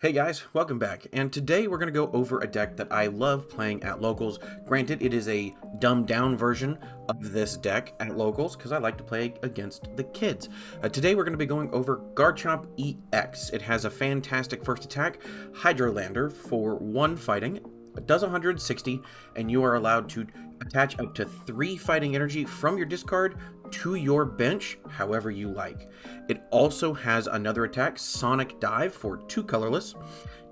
Hey guys, welcome back, and today we're going to go over a deck that I love playing at locals. Granted, it is a dumbed down version of this deck at locals because I like to play against the kids. Today we're going to be going over Garchomp EX. It has a fantastic first attack, Hydrolander for 1 fighting, it does 160, and you are allowed to attach up to 3 fighting energy from your discard to your bench however you like. It also has another attack, Sonic Dive, for 2 colorless.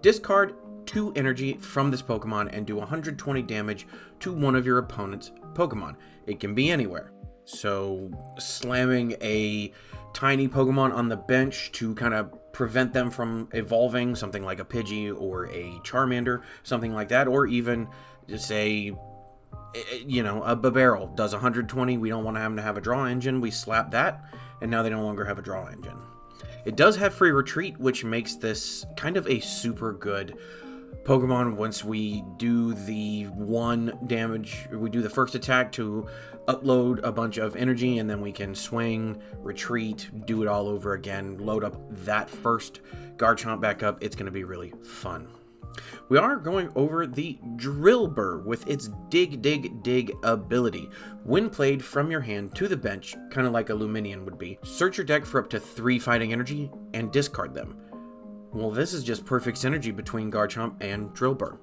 Discard 2 energy from this Pokemon and do 120 damage to one of your opponent's Pokemon. It can be anywhere. So slamming a tiny Pokemon on the bench to kind of prevent them from evolving, something like a Pidgey or a Charmander, something like that, or even just say, you know, a Bibarel does 120. We don't want them to have a draw engine. We slap that, and now they no longer have a draw engine. It does have free retreat, which makes this kind of a super good Pokemon. Once we do the 1 damage, we do the first attack to upload a bunch of energy, and then we can swing, retreat, do it all over again, load up that first Garchomp back up. It's going to be really fun. We are going over the Drilbur with its Dig Dig Dig ability. When played from your hand to the bench, kind of like a Luminion would be, search your deck for up to 3 fighting energy and discard them. Well, this is just perfect synergy between Garchomp and Drilbur.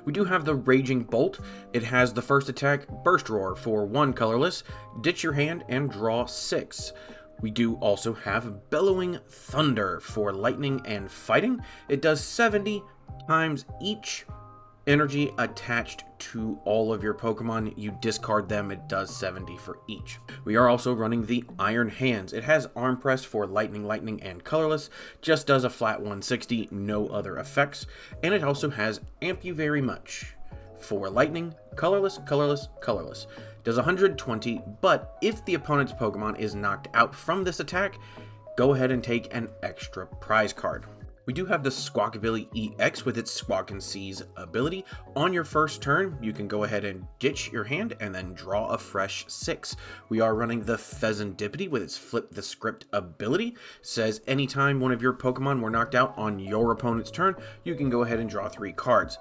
We do have the Raging Bolt. It has the first attack, Burst Roar, for 1 colorless, ditch your hand and draw 6. We do also have Bellowing Thunder for lightning and fighting. It does 70 times each energy attached to all of your Pokemon. You discard them, it does 70 for each. We are also running the Iron Hands. It has Arm Press for lightning, and colorless. Just does a flat 160, no other effects. And it also has Amp You Very Much for lightning, colorless. Does 120, but if the opponent's Pokemon is knocked out from this attack, go ahead and take an extra prize card. We do have the Squawkabilly EX with its Squawk and Seize ability. On your first turn, you can go ahead and ditch your hand and then draw a fresh 6. We are running the Fezandipiti with its Flip the Script ability. Says anytime one of your Pokemon were knocked out on your opponent's turn, you can go ahead and draw 3 cards.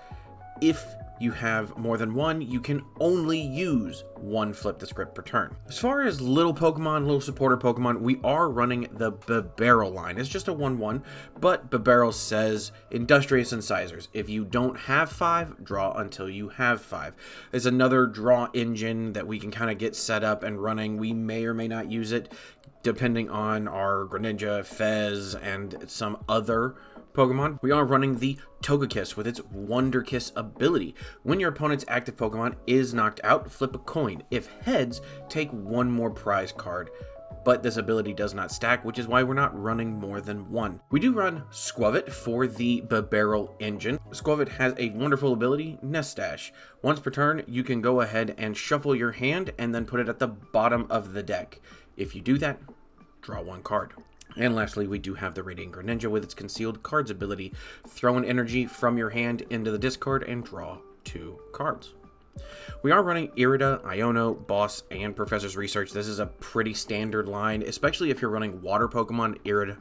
If you have more than 1, you can only use 1 Flip the Script per turn. As far as little supporter Pokemon, we are running the Bibarel line. It's just a 1/1, but Bibarel says Industrious Incisors. If you don't have 5, draw until you have 5. There's another draw engine that we can kind of get set up and running. We may or may not use it, depending on our Greninja, Fez, and some other Pokemon. We are running the Togekiss with its Wonder Kiss ability. When your opponent's active Pokemon is knocked out, flip a coin. If heads, take 1 more prize card. But this ability does not stack, which is why we're not running more than 1. We do run Skwovet for the Bibarel engine. Skwovet has a wonderful ability, Nest Stash. Once per turn, you can go ahead and shuffle your hand and then put it at the bottom of the deck. If you do that, draw 1 card. And lastly, we do have the Radiant Greninja with its Concealed Cards ability. Throw an energy from your hand into the discard and draw 2 cards. We are running Irida, Iono, Boss, and Professor's Research. This is a pretty standard line, especially if you're running water Pokemon. Irida.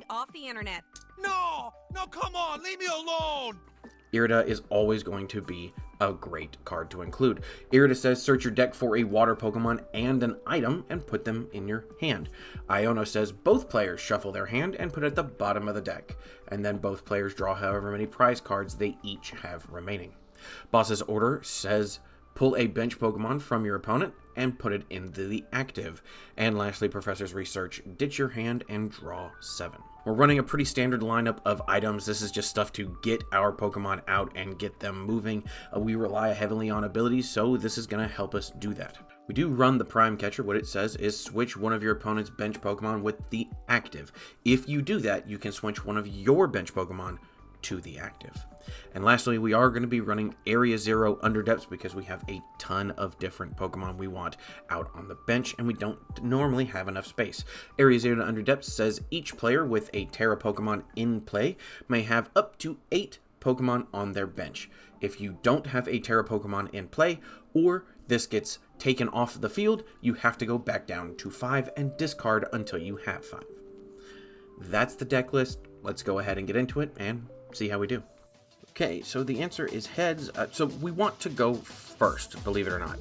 Off the internet. No, come on, leave me alone. Irida is always going to be a great card to include. Irida says search your deck for a water Pokemon and an item and put them in your hand. Iono says both players shuffle their hand and put it at the bottom of the deck, and then both players draw however many prize cards they each have remaining. Boss's Order says pull a bench Pokemon from your opponent and put it into the active. And lastly, Professor's Research, ditch your hand and draw 7. We're running a pretty standard lineup of items. This is just stuff to get our Pokemon out and get them moving. We rely heavily on abilities, so this is going to help us do that. We do run the Prime Catcher. What it says is switch one of your opponent's bench Pokemon with the active. If you do that, you can switch one of your bench Pokemon to the active. And lastly, we are going to be running Area 0 Underdepths because we have a ton of different Pokemon we want out on the bench, and we don't normally have enough space. Area 0 Underdepths says each player with a Terra Pokemon in play may have up to 8 Pokemon on their bench. If you don't have a Terra Pokemon in play, or this gets taken off the field, you have to go back down to 5 and discard until you have 5. That's the deck list. Let's go ahead and get into it and see how we do. Okay, so the answer is heads. So we want to go first, believe it or not.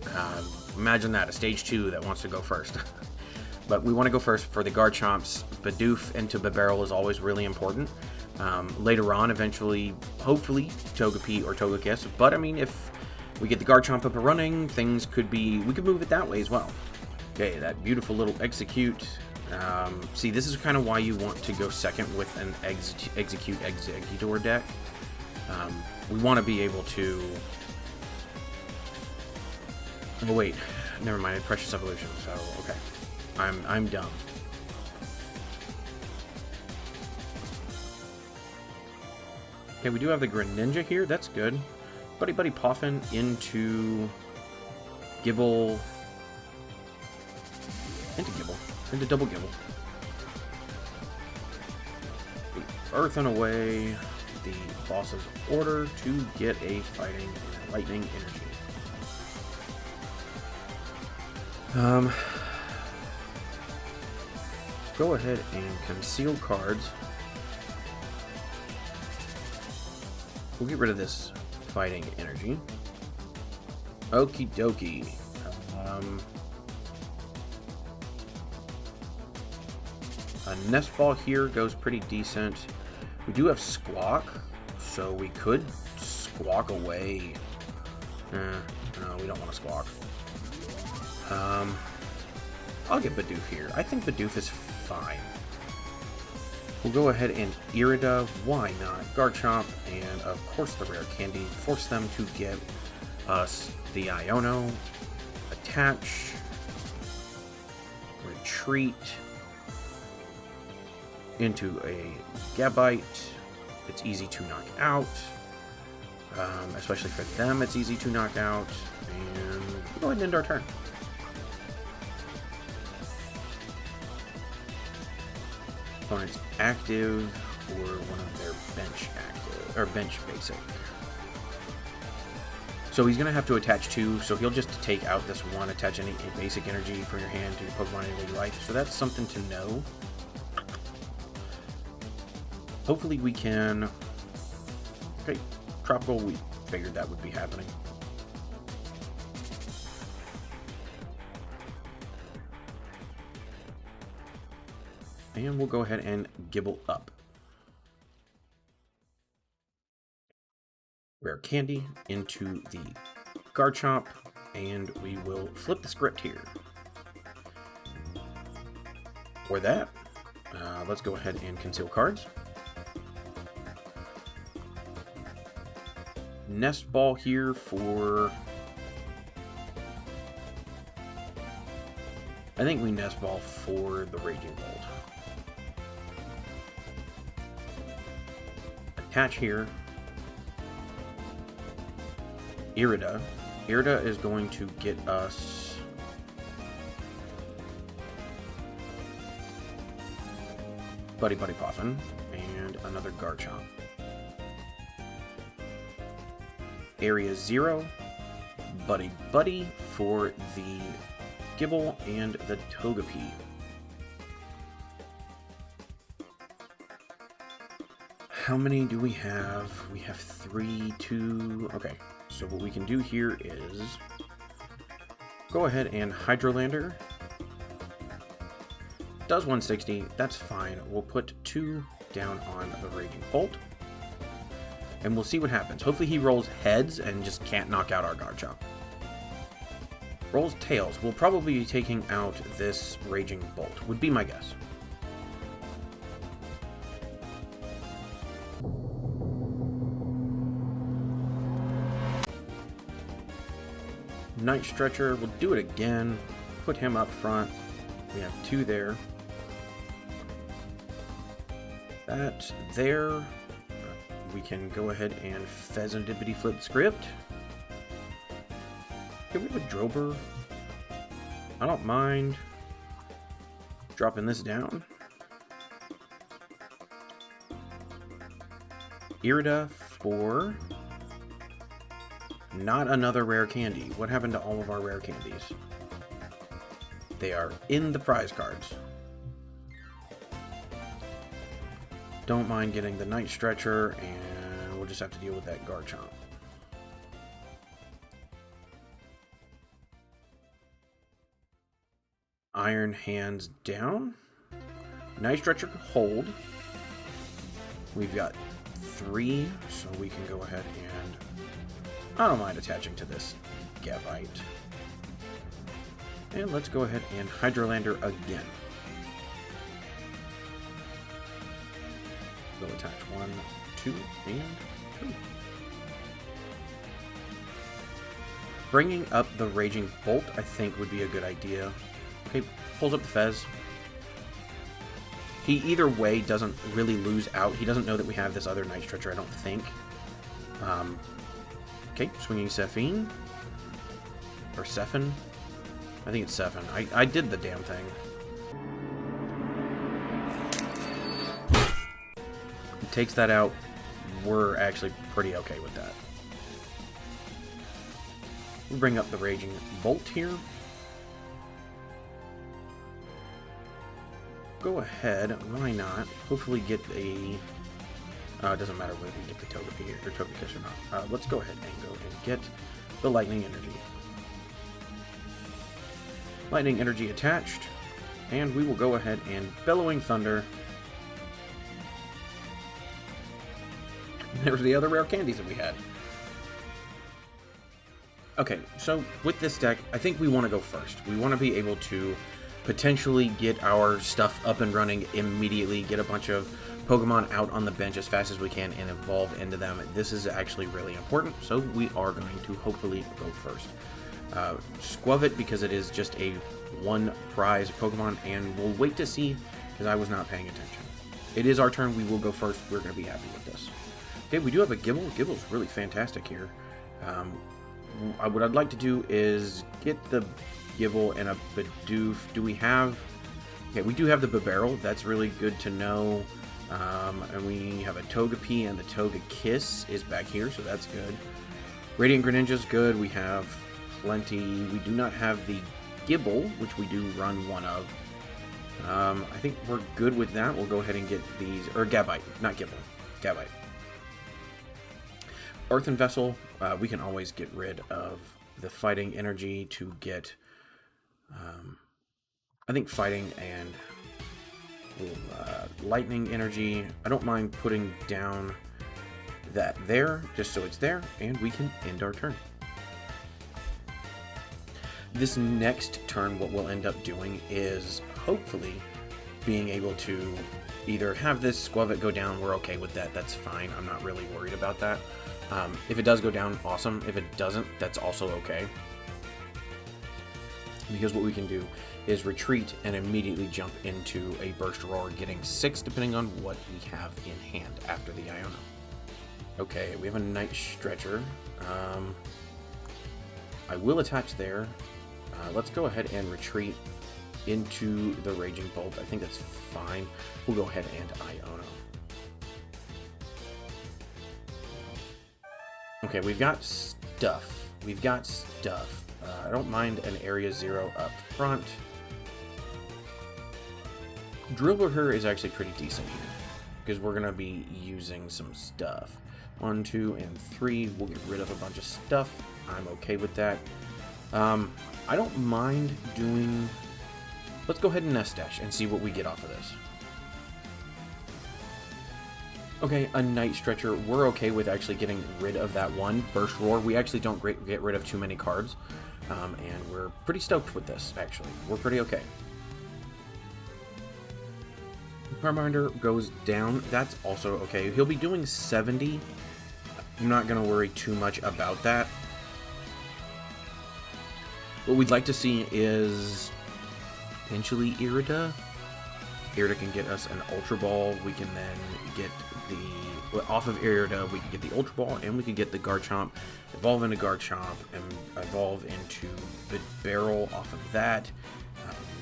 Imagine that, a stage 2 that wants to go first. But we want to go first for the Garchomps. Bidoof into Bibarel is always really important. Later on, eventually, hopefully, Togepi or Togekiss. But I mean, if we get the Garchomp up and running, things could be, we could move it that way as well. Okay, that beautiful little Execute. See, this is kind of why you want to go second with an Executor deck. We want to be able to... Oh wait, never mind. Precious Evolution. So okay, I'm dumb. Okay, we do have the Greninja here. That's good. Buddy-Buddy Poffin into Gible. Into double Gible. Earthen away the boss's order to get a fighting lightning energy. Go ahead and conceal cards. We'll get rid of this fighting energy. Okie dokie. A Nest Ball here goes pretty decent. We do have Squawk, so we could Squawk away. No, we don't want to Squawk. I'll get Bidoof here. I think Bidoof is fine. We'll go ahead and Irida, why not? Garchomp, and of course the Rare Candy. Force them to give us the Iono. Attach. Retreat. Into a Gabite. It's easy to knock out. Especially for them, it's easy to knock out. And we'll go ahead and end our turn. Opponent's active or one of their bench active or bench basic. So he's gonna have to attach 2, so he'll just take out this one, attach a basic energy from your hand to your Pokemon any way you like. So that's something to know. Hopefully we can... Okay, Tropical, we figured that would be happening. And we'll go ahead and Gible up. Rare Candy into the Garchomp, and we will flip the script here. For that, let's go ahead and conceal cards. Nest Ball here for... I think we Nest Ball for the Raging Bolt. Attach here. Irida. Irida is going to get us... Buddy-Buddy Poffin and another Garchomp. Area 0, Buddy-Buddy for the Gible and the Togepi. How many do we have? We have 3, 2... Okay, so what we can do here is go ahead and Hydrolander. Does 160, that's fine. We'll put 2 down on the Raging Bolt. And we'll see what happens. Hopefully he rolls heads and just can't knock out our Garchomp. Rolls tails. We'll probably be taking out this Raging Bolt, would be my guess. Night Stretcher, we'll do it again. Put him up front. We have 2 there. That there. we can go ahead and Fezandipiti flip script. Okay, we have a Drilbur. I don't mind dropping this down. Irida for not another rare candy. What happened to all of our rare candies? They are in the prize cards. Don't mind getting the Night Stretcher, and we'll just have to deal with that Garchomp. Iron hands down. Night Stretcher hold. We've got 3, so we can go ahead and... I don't mind attaching to this Gabite. And let's go ahead and Hydrolander again. We'll attach 1, 2, and 2. Bringing up the Raging Bolt, I think, would be a good idea. Okay, pulls up the Fez. He either way doesn't really lose out. He doesn't know that we have this other Night Stretcher, I don't think. Okay, swinging Sephine. Or Sephin. I think it's Sephin. I did the damn thing. He takes that out. We're actually pretty okay with that. We'll bring up the Raging Bolt here. Go ahead, why not? Hopefully get a... it doesn't matter whether we get the Togepi or Togekiss or not. Let's go ahead and go and get the Lightning Energy. Lightning Energy attached. And we will go ahead and Bellowing Thunder. There's the other rare candies that we had. Okay, so with this deck, I think we want to go first. We want to be able to potentially get our stuff up and running immediately, get a bunch of Pokemon out on the bench as fast as we can and evolve into them. This is actually really important, so we are going to hopefully go first. Skwovet, because it is just a 1 prize Pokemon, and we'll wait to see, because I was not paying attention. It is our turn, we will go first, we're going to be happy with this. Okay, we do have a Gible. Gible's really fantastic here. What I'd like to do is get the Gible and a Bidoof. Do we have... Okay, we do have the Bibarel. That's really good to know. And we have a Togepi, and the Togekiss is back here, so that's good. Radiant Greninja's good. We have plenty. We do not have the Gible, which we do run 1 of. I think we're good with that. We'll go ahead and get these... Or Gabite, not Gible. Gabite. Earthen Vessel. We can always get rid of the Fighting Energy to get... I think Fighting and Lightning Energy. I don't mind putting down that there, just so it's there, and we can end our turn. This next turn, what we'll end up doing is hopefully being able to either have this Skwovet go down. We're okay with that. That's fine. I'm not really worried about that. If it does go down, awesome. If it doesn't, that's also okay. Because what we can do is retreat and immediately jump into a Burst Roar, getting 6 depending on what we have in hand after the Iono. Okay, we have a Night Stretcher. I will attach there. Let's go ahead and retreat into the Raging Bolt. I think that's fine. We'll go ahead and Iono. Okay, we've got stuff. I don't mind an Area 0 up front. Drilbur is actually pretty decent here, because we're going to be using some stuff. 1, 2, and 3. We'll get rid of a bunch of stuff. I'm okay with that. I don't mind doing... Let's go ahead and Nest Dash and see what we get off of this. Okay, a Night Stretcher. We're okay with actually getting rid of that one. Burst Roar. We actually don't get rid of too many cards. And we're pretty stoked with this, actually. We're pretty okay. Charmander goes down. That's also okay. He'll be doing 70. I'm not going to worry too much about that. What we'd like to see is potentially Irida. Irida can get us an Ultra Ball. We can then get the off of Irida, we could get the Ultra Ball, and we could get the Garchomp, evolve into Garchomp, and evolve into Bibarel off of that.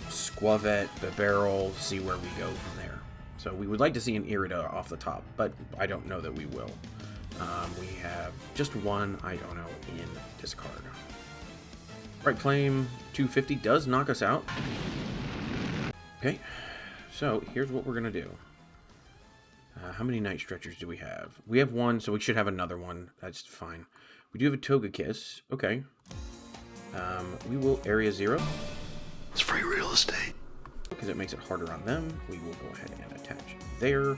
Skwovet, Bibarel, see where we go from there. So we would like to see an Irida off the top, but I don't know that we will. We have just one Iono in discard. Right Claim 250 does knock us out. Okay, so here's what we're going to do. How many Night Stretchers do we have? We have one, so we should have another one. That's fine. We do have a Togekiss. Okay. We will Area 0. It's free real estate. Because it makes it harder on them. We will go ahead and attach there.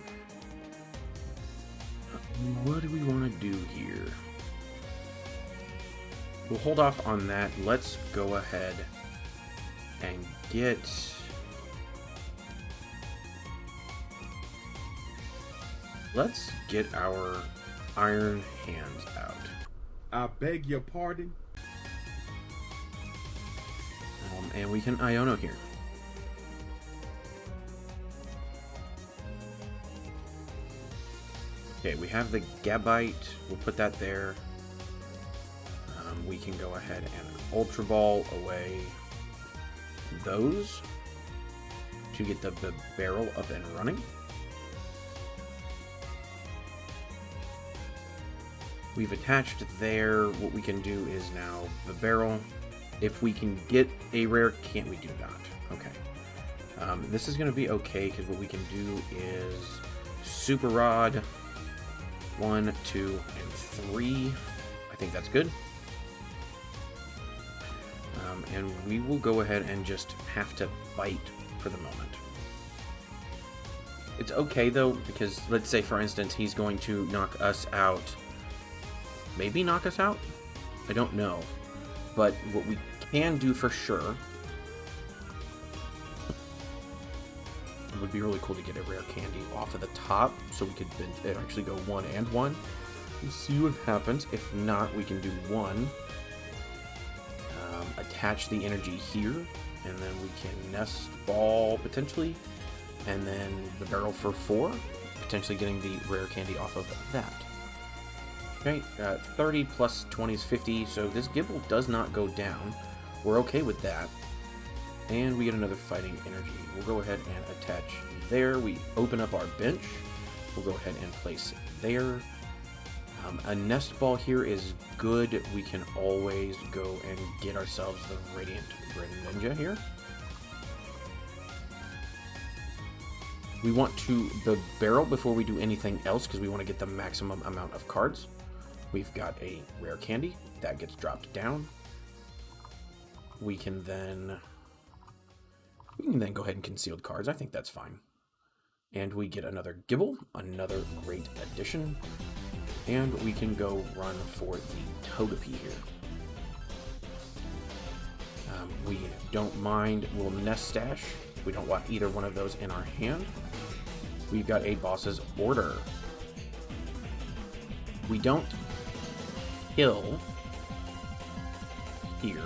What do we want to do here? We'll hold off on that. Let's go ahead and get... Let's get our Iron Hands out. I beg your pardon? And we can Iono here. Okay, we have the Gabite. We'll put that there. We can go ahead and Ultra Ball away those to get the Bibarel up and running. We've attached there. What we can do is now Bibarel. If we can get a rare, can't we do not? Okay. This is going to be okay because what we can do is Super Rod 1, 2, and 3. I think that's good. And we will go ahead and just have to bite for the moment. It's okay though, because let's say for instance he's going to knock us out. Maybe knock us out? I don't know. But what we can do for sure, it would be really cool to get a rare candy off of the top so we could actually go 1 and 1. We'll see what happens. If not, we can do 1. Attach the energy here, and then we can Nest Ball potentially, and then the barrel for 4, potentially getting the rare candy off of that. Okay, 30 plus 20 is 50, so this Gible does not go down. We're okay with that. And we get another fighting energy. We'll go ahead and attach there. We open up our bench. We'll go ahead and place there. A Nest Ball here is good. We can always go and get ourselves the Radiant Greninja here. We want to Bibarel before we do anything else because we want to get the maximum amount of cards. We've got a rare candy that gets dropped down. We can then go ahead and concealed cards. I think that's fine. And we get another Gible, another great addition. And we can go run for the Togepi here. We don't mind. We'll Nest Stash. We don't want either one of those in our hand. We've got a boss's order. We don't kill here,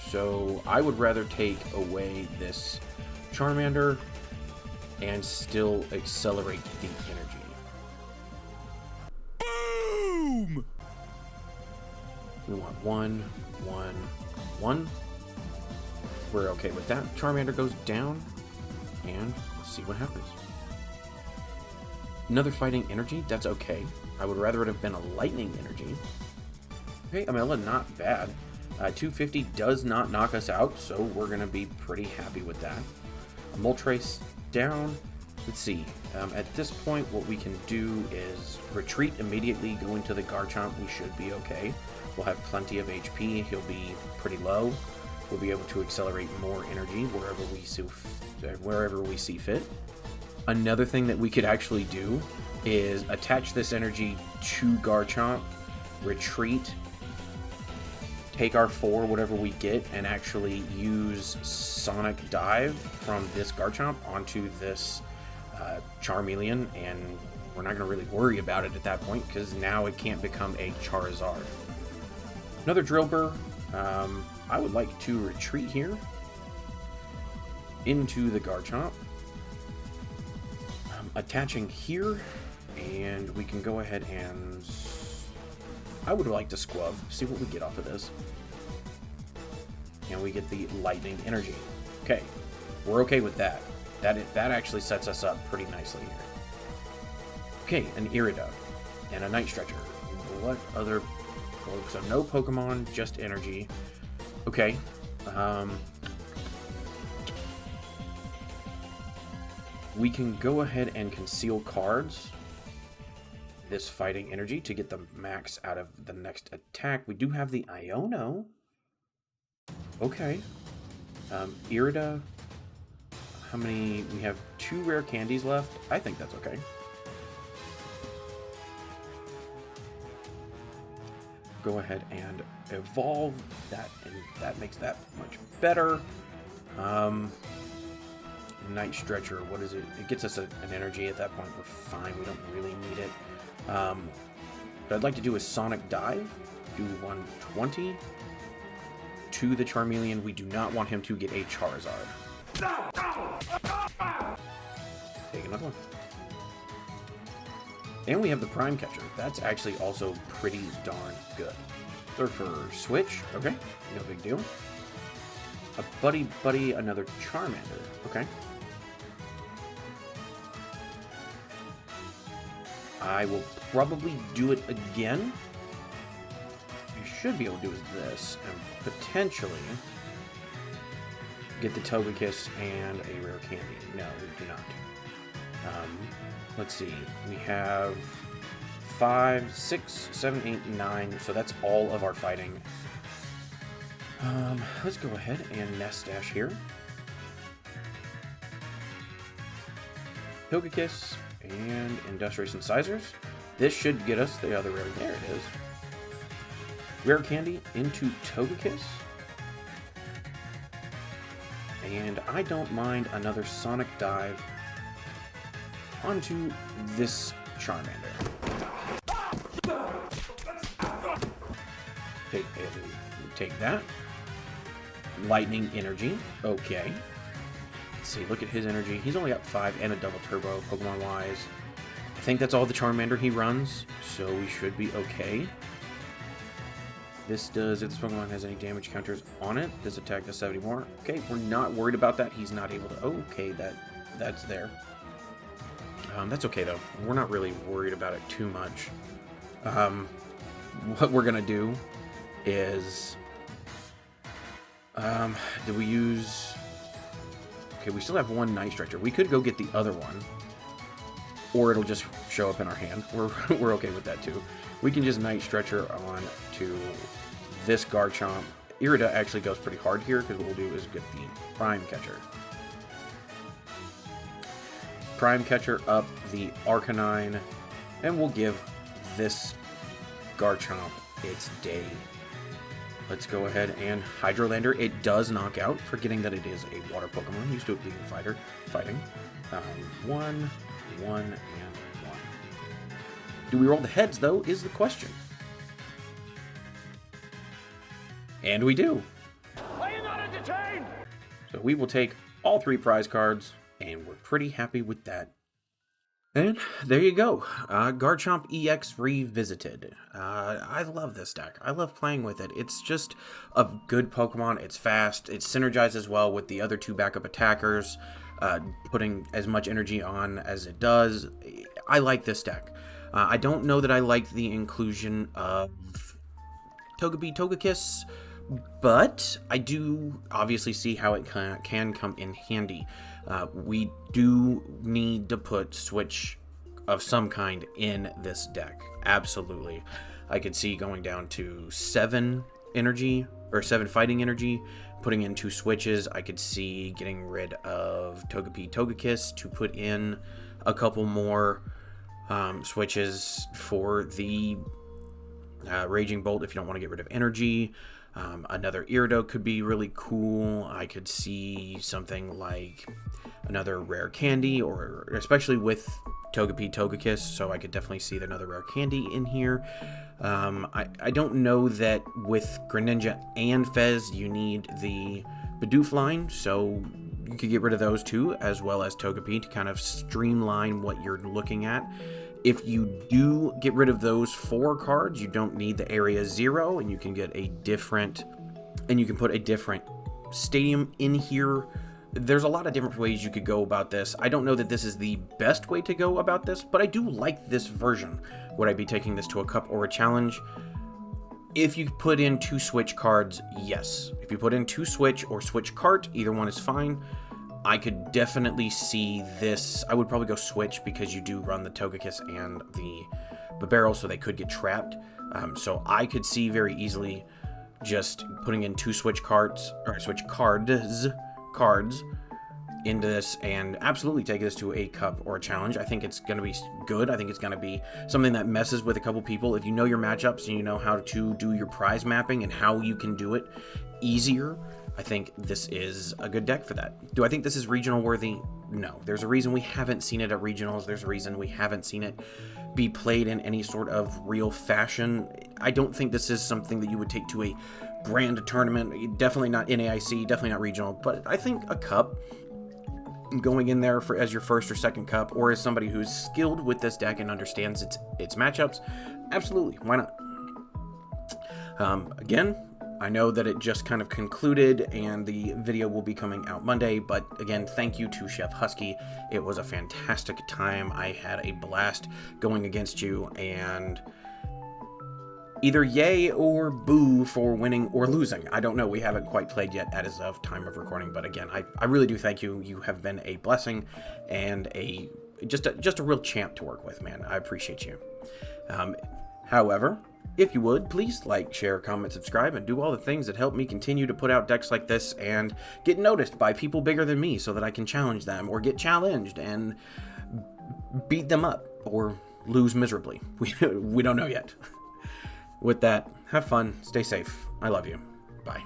so I would rather take away this Charmander and still accelerate the energy. Boom! We want 1, 1, 1. We're okay with that. Charmander goes down, and let's see what happens. Another fighting energy, that's okay. I would rather it have been a lightning energy. Okay, Amela, not bad. 250 does not knock us out, so we're going to be pretty happy with that. Moltres down. Let's see. At this point, what we can do is retreat immediately, go into the Garchomp. We should be okay. We'll have plenty of HP. He'll be pretty low. We'll be able to accelerate more energy wherever we see fit. Another thing that we could actually do is attach this energy to Garchomp, retreat, take our 4, whatever we get, and actually use Sonic Dive from this Garchomp onto this Charmeleon, and we're not going to really worry about it at that point because now it can't become a Charizard. Another Drilbur. I would like to retreat here into the Garchomp. Attaching here And we can go ahead and... I would like to Skwovet, see what we get off of this. And we get the Lightning Energy. Okay, we're okay with that. That actually sets us up pretty nicely here. Okay, an Irida and a Night Stretcher. What other... So no Pokemon, just energy. Okay. We can go ahead and conceal cards. This fighting energy to get the max out of the next attack. We do have the Iono. Okay. Irida. How many? We have 2 rare candies left. I think that's okay. Go ahead and evolve that, and that makes that much better. Night Stretcher, what is it? It gets us an energy at that point. We're fine. We don't really need it. What I'd like to do is Sonic Dive. Do 120 to the Charmeleon. We do not want him to get a Charizard. Take another one. And we have the Prime Catcher. That's actually also pretty darn good. Third for Switch. Okay, no big deal. A Buddy-Buddy, another Charmander. Okay. I will probably do it again. You should be able to do is this, and potentially get the Togekiss and a Rare Candy. No, we do not. Let's see. We have 5, 6, 7, 8, 9. So that's all of our fighting. Let's go ahead and Nest Dash here. Togekiss and Industrious Incisors. This should get us the other rare. There it is. Rare Candy into Togekiss. And I don't mind another Sonic Dive onto this Charmander. Take that. Lightning Energy. Okay. Let's see, look at his energy. He's only got 5 and a double turbo, Pokemon-wise. I think that's all the Charmander he runs, so we should be okay. This does, if this Pokemon has any damage counters on it, this attack does 70 more. Okay, we're not worried about that. He's not able to... Okay, that's there. That's okay, though. We're not really worried about it too much. What we're going to do is... do we use... Okay, we still have 1 Night Stretcher. We could go get the other one. Or it'll just show up in our hand. We're okay with that, too. We can just Night Stretcher on to this Garchomp. Irida actually goes pretty hard here, because what we'll do is get the Prime Catcher. Prime Catcher up the Arcanine, and we'll give this Garchomp its day. Let's go ahead and Hydrolander. It does knock out, forgetting that it is a water Pokemon. Used to it being fighting. 1, 1, and 1. Do we roll the heads, though, is the question. And we do. Are you not entertained? So we will take all 3 prize cards, and we're pretty happy with that. And there you go. Garchomp EX Revisited. I love this deck. I love playing with it. It's just a good Pokemon. It's fast. It synergizes well with the other 2 backup attackers, putting as much energy on as it does. I like this deck. I don't know that I like the inclusion of Togekiss, but I do obviously see how it can come in handy. We do need to put Switch of some kind in this deck. Absolutely. I could see going down to 7 energy, or 7 fighting energy, putting in 2 switches. I could see getting rid of Togekiss to put in a couple more switches for the Raging Bolt if you don't want to get rid of energy. Another Irida could be really cool. I could see something like another Rare Candy, or especially with Togekiss, so I could definitely see another Rare Candy in here. I don't know that with Greninja and Fez you need the Bidoof line, so you could get rid of those 2, as well as Togepi, to kind of streamline what you're looking at. If you do get rid of those 4 cards, you don't need the Area 0, and you can get a different, and you can put a different stadium in here. There's a lot of different ways you could go about this. I don't know that this is the best way to go about this, but I do like this version. Would I be taking this to a cup or a challenge? If you put in 2 switch cards, yes. If you put in 2 switch or switch cart, either one is fine. I could definitely see this. I would probably go switch because you do run the Togekiss and the Bibarel, so they could get trapped. So I could see very easily just putting in 2 switch cards, or switch cards into this, and absolutely take this to a cup or a challenge. I think it's going to be good. I think it's going to be something that messes with a couple people. If you know your matchups and you know how to do your prize mapping and how you can do it easier, I think this is a good deck for that. Do I think this is regional worthy? No. There's a reason we haven't seen it at regionals. There's a reason we haven't seen it be played in any sort of real fashion. I don't think this is something that you would take to a grand tournament. Definitely not NAIC, definitely not regional, but I think a cup, going in there for as your first or second cup, or as somebody who's skilled with this deck and understands its matchups, absolutely, why not? Again, I know that it just kind of concluded and the video will be coming out Monday, but again, thank you to Chef Husky. It was a fantastic time. I had a blast going against you, and either yay or boo for winning or losing. I don't know. We haven't quite played yet as of time of recording, but again, I really do thank you. You have been a blessing and just a real champ to work with, man. I appreciate you. However, if you would, please like, share, comment, subscribe, and do all the things that help me continue to put out decks like this and get noticed by people bigger than me so that I can challenge them or get challenged and beat them up or lose miserably. We don't know yet. With that, have fun, stay safe. I love you. Bye.